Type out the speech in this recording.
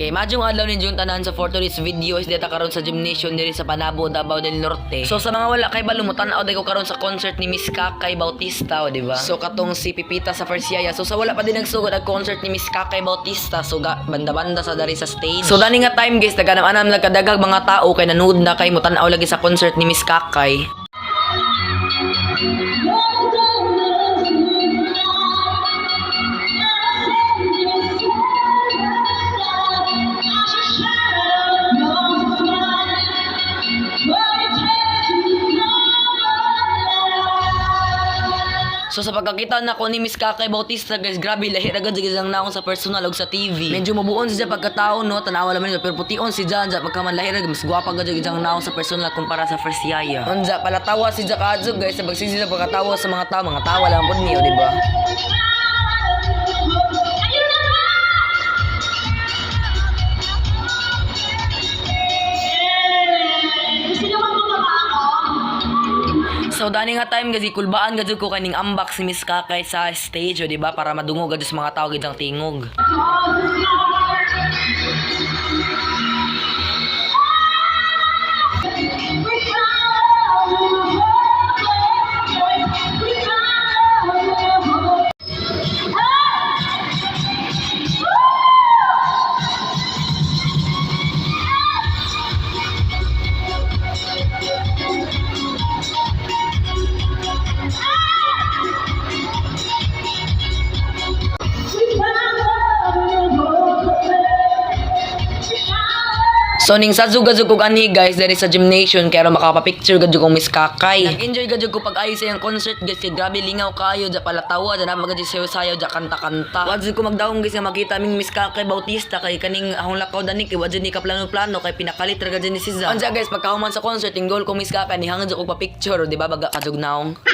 Kay madyong adlaw ni Jun tanan sa for today's video is data karon sa gymnasium diri sa Panabo, Davao del Norte. So sa mga wala kay balumutan aw day ko karon sa concert ni Miss Kakay Bautista, o di ba? So katong si Pipita sa first yaya. So sa wala pa din nagsugod ang concert ni Miss Kakay Bautista, so banda-banda sa dari sa stage. So dani nga time guys, taganam-anam nagkadaghag mga tao kay nanood na kay mutan-aw lagi sa concert ni Miss Kakay. So sa pagkakita na ko ni Miss Kakay Bautista guys, grabe lahi ragad sa naong sa personal ug sa TV. Medyo mabuon siya pagkatao no, tanawa laman pero pution si Jan sa pagkaman lahi ragad mas gwapa gud sa naong sa personal kumpara sa first yaya. Unsa palatawa si Jakadzo guys sa bagsisi sa pagkatawa sa mga tawa lang pud niyo, di ba? So dani nga time gazi kulbaan gadyo ko kaning ambak si Miss Kakay sa stage, o di ba, para madungog gadyo sa mga tao gid ang tingog. So ning sa zugazug kog ani guys diri sa gymnasium kaya makapapicture gadyo kong Miss Kakay. Nag-enjoy gadyo ko pag-ayo sa iyang concert guys, kay grabe lingaw kayo ja palatawa ja napagadyo sayo-sayo ja kanta-kanta. Wadjud ko magdaong guys nga makita ming Miss Kakay Bautista kay kaning ahong lakaw dani kay wadjud ni ka plano-plano kay pinakalit ra gadyo ni si Za. Anja guys pagkahuman sa concert ing goal ko Miss Kakay ni hangad ko pa picture, di ba baga kadugnaong.